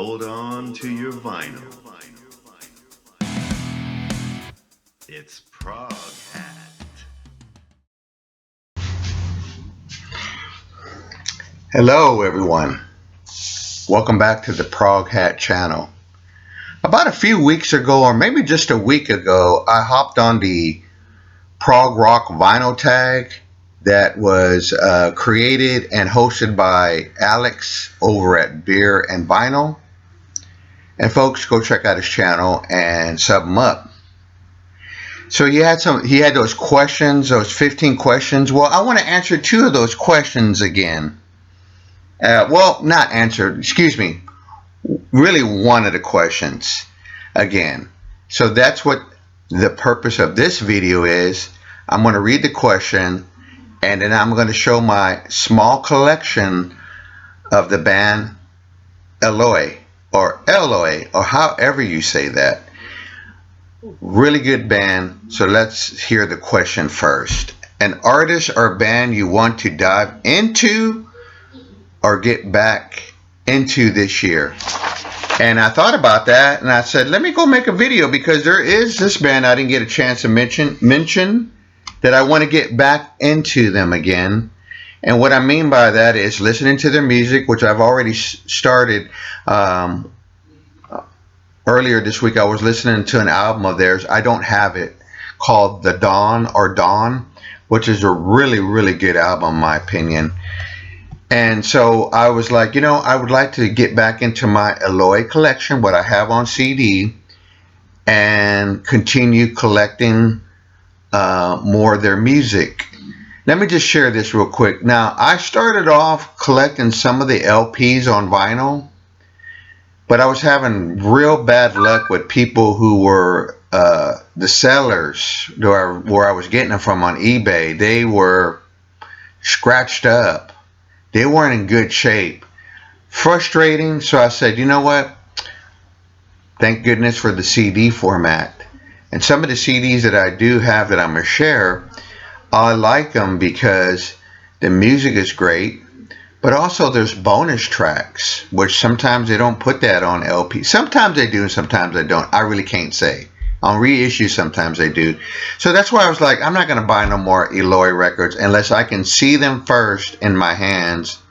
hold on to your vinyl. It's ProgHat. Hello everyone, welcome back to the ProgHat channel. About a few weeks ago, or maybe just a week ago, I hopped on the prog rock vinyl tag that was created and hosted by Alex over at Beer and Vinyl. And folks, go check out his channel and sub him up. So he had those questions, those 15 questions. Well, I want to answer 2 of those questions again. Well, not answered, excuse me, really one of the questions again. So that's what the purpose of this video is. I'm going to read the question, and then I'm going to show my small collection of the band Eloy, or however you say that. Really good band. So let's hear the question first. An artist or band you want to dive into or get back into this year? And I thought about that, and I said, let me go make a video, because there is this band I didn't get a chance to mention that I want to get back into them again. And what I mean by that is listening to their music, which I've already started. Earlier this week I was listening to an album of theirs. I don't have it, called The Dawn, which is a really, really good album in my opinion. And so I was like, I would like to get back into my Eloy collection, what I have on CD, and continue collecting more of their music. Let me just share this real quick. Now, I started off collecting some of the LPs on vinyl, but I was having real bad luck with people who were the sellers where I was getting them from on eBay. They were scratched up. They weren't in good shape. Frustrating. So I said, you know what? Thank goodness for the CD format. And some of the CDs that I do have that I'm going to share, I like them because the music is great. But also there's bonus tracks, which sometimes they don't put that on LP. Sometimes they do and sometimes they don't. I really can't say. On reissue, sometimes they do. So that's why I was like, I'm not going to buy no more Eloy records unless I can see them first in my hands,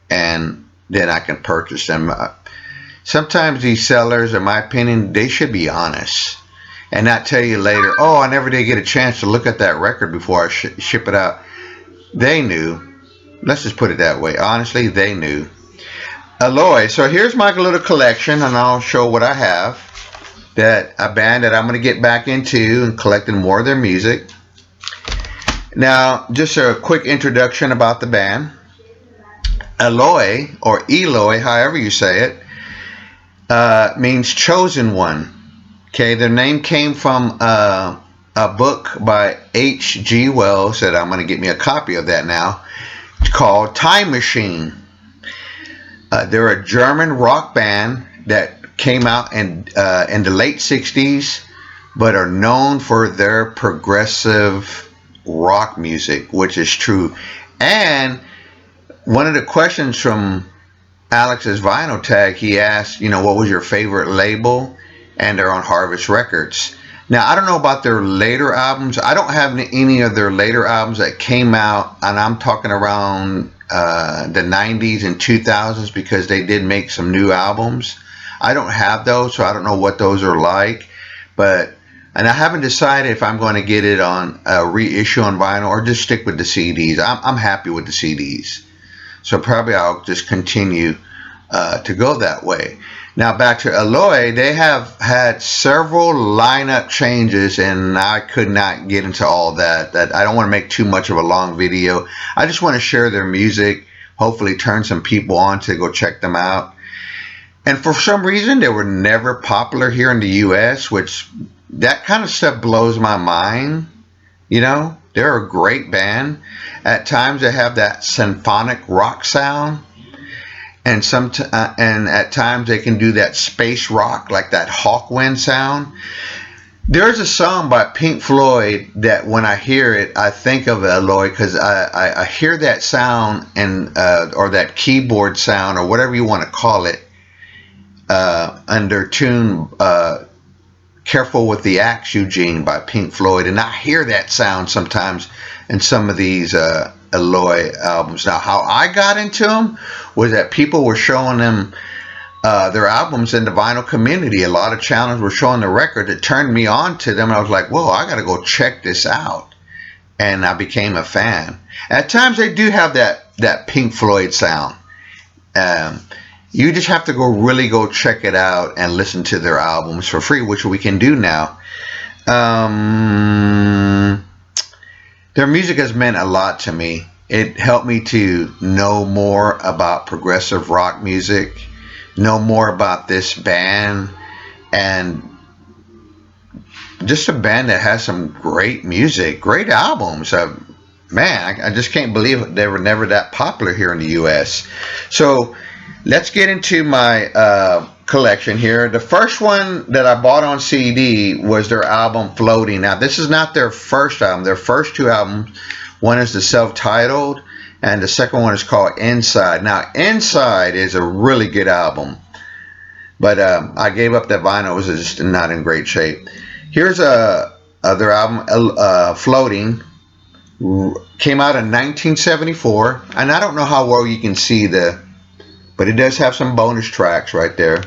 and then I can purchase them. Sometimes these sellers, in my opinion, they should be honest and not tell you later, oh, I never did get a chance to look at that record before I ship it out. They knew. Let's just put it that way. Honestly, they knew. Eloy. So here's my little collection, and I'll show what I have. A band that I'm going to get back into and collecting more of their music. Now, just a quick introduction about the band. Eloy, or Eloy, however you say it, means chosen one. Okay, their name came from a book by H.G. Wells that I'm going to get me a copy of that now. It's called Time Machine. They're a German rock band that came out in the late 60s, but are known for their progressive rock music, which is true. And one of the questions from Alex's vinyl tag, he asked, what was your favorite label? And they're on Harvest Records. Now, I don't know about their later albums. I don't have any of their later albums that came out, and I'm talking around the 90s and 2000s, because they did make some new albums. I don't have those, so I don't know what those are like. And I haven't decided if I'm going to get it on a reissue on vinyl or just stick with the CDs. I'm happy with the CDs. So probably I'll just continue to go that way. Now back to Eloy, they have had several lineup changes, and I could not get into all that. I don't want to make too much of a long video. I just want to share their music, hopefully turn some people on to go check them out. And for some reason, they were never popular here in the US, which that kind of stuff blows my mind. They're a great band. At times they have that symphonic rock sound. And at times they can do that space rock, like that Hawkwind sound. There's a song by Pink Floyd that when I hear it, I think of Eloy, because I hear that sound or that keyboard sound or whatever you want to call it, under tune Careful with the Axe, Eugene by Pink Floyd, and I hear that sound sometimes in some of these Eloy albums. Now, how I got into them was that people were showing them their albums in the vinyl community. A lot of channels were showing the record that turned me on to them. I was like, whoa, I got to go check this out. And I became a fan. At times they do have that Pink Floyd sound. You just have to really go check it out and listen to their albums for free, which we can do now. Their music has meant a lot to me. It helped me to know more about progressive rock music, know more about this band, and just a band that has some great music, great albums. Man, I just can't believe they were never that popular here in the U.S. So let's get into my collection here. The first one that I bought on CD was their album Floating. Now, this is not their first album. Their first two albums, one is the self-titled, and the second one is called Inside. Now, Inside is a really good album, but I gave up that vinyl. It was just not in great shape. Here's their album, Floating. Came out in 1974, and I don't know how well you can see but it does have some bonus tracks right there.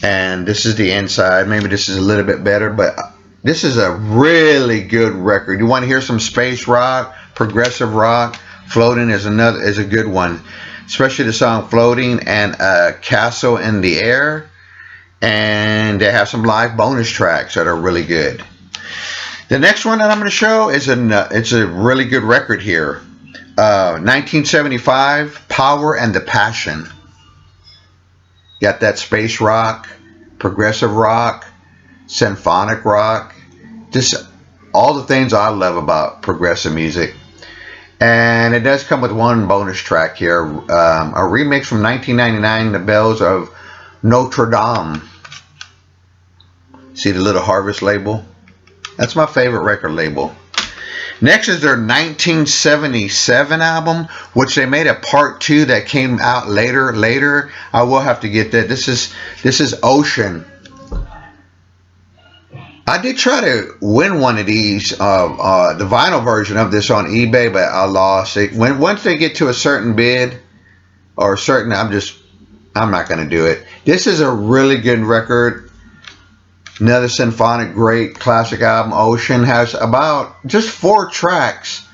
And this is the inside. Maybe this is a little bit better, but this is a really good record. You want to hear some space rock, progressive rock? Floating is a good one, especially the song Floating and Castle in the Air. And they have some live bonus tracks that are really good. The next one that I'm going to show is it's a really good record here. 1975, Power and the Passion. Got that space rock, progressive rock, symphonic rock, just all the things I love about progressive music. And it does come with one bonus track here, a remix from 1999, The Bells of Notre Dame. See the little Harvest label? That's my favorite record label. Next is their 1977 album, which they made a part 2 that came out later. I will have to get that. This is Ocean. I did try to win one of these, the vinyl version of this on eBay, but I lost it. Once they get to a certain bid or certain, I'm not going to do it. This is a really good record. Another symphonic, great classic album. Ocean has about just 4 tracks,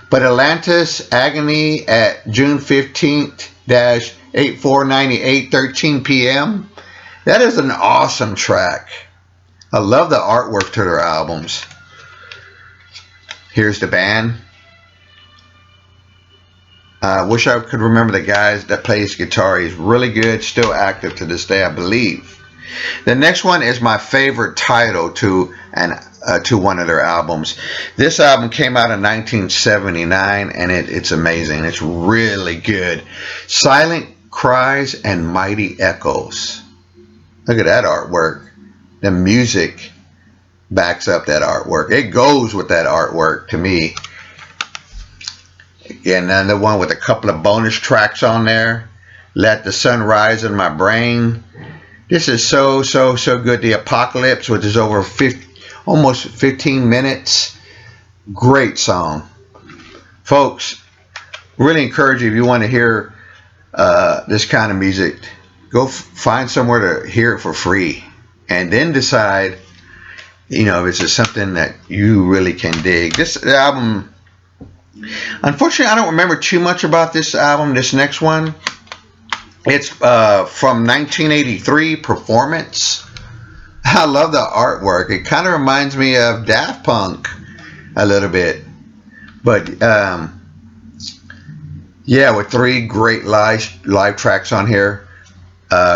but Atlantis, Agony at June 15th, 8498, 13 p.m. That is an awesome track. I love the artwork to their albums. Here's the band. I wish I could remember the guys that plays guitar. He's really good, still active to this day, I believe. The next one is my favorite title to one of their albums. This album came out in 1979, and it's amazing. It's really good. Silent Cries and Mighty Echoes. Look at that artwork. The music backs up that artwork. It goes with that artwork to me. Again, another one with a couple of bonus tracks on there. Let the Sun Rise in My Brain. This is so good. The Apocalypse, which is over almost 15 minutes. Great song. Folks, really encourage you, if you want to hear this kind of music, go find somewhere to hear it for free. And then decide, if it's just something that you really can dig. This album, unfortunately, I don't remember too much about this album, this next one. It's from 1983, Performance. I love the artwork. It kind of reminds me of Daft Punk a little bit. But, yeah, with 3 great live tracks on here.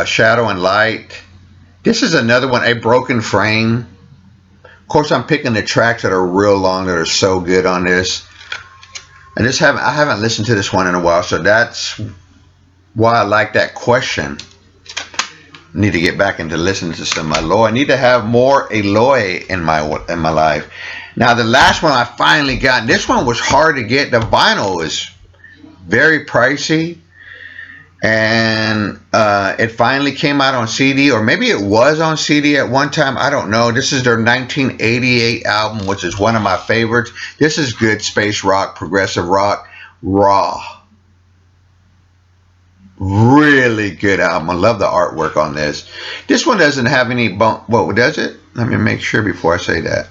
Shadow and Light. This is another one, A Broken Frame. Of course, I'm picking the tracks that are real long, that are so good on this. I haven't listened to this one in a while, so that's why I like that question. I need to get back into listening to some Eloy. I need to have more Eloy in my life. Now, the last one I finally got, this one was hard to get. The vinyl is very pricey. And it finally came out on CD, or maybe it was on CD at one time. I don't know. This is their 1988 album, which is one of my favorites. This is good space rock, progressive rock, raw. Really good album. I love the artwork on this. This one doesn't have any what does it? Let me make sure before I say that.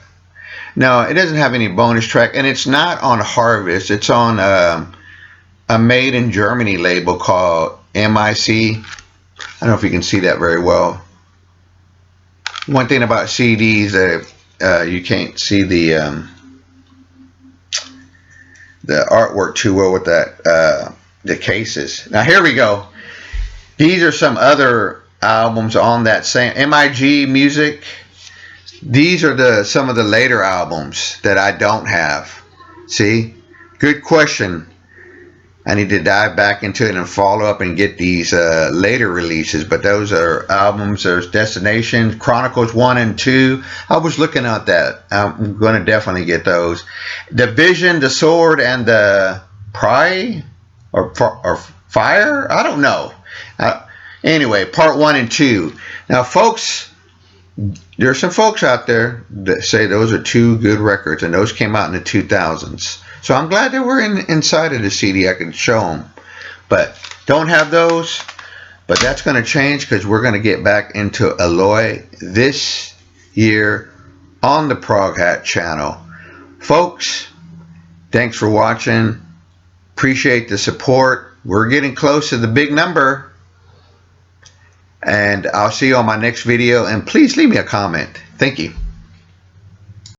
No, it doesn't have any bonus track, and it's not on Harvest. It's on a Made in Germany label called MIC. I don't know if you can see that very well. One thing about CDs that you can't see the artwork too well with that the cases. Now here we go. These are some other albums on that same MIG Music. These are some of the later albums that I don't have. See? Good question. I need to dive back into it and follow up and get these later releases. But those are albums. There's Destination, Chronicles 1 and 2. I was looking at that. I'm going to definitely get those. The Vision, the Sword, and the Pry or Fire? I don't know. Anyway, part 1 and 2. Now, folks, there's some folks out there that say those are 2 good records, and those came out in the 2000s. So I'm glad they were inside of the CD. I could show them. But don't have those. But that's going to change because we're going to get back into Eloy this year on the ProgHat channel. Folks, thanks for watching. Appreciate the support. We're getting close to the big number. And I'll see you on my next video. And please leave me a comment. Thank you.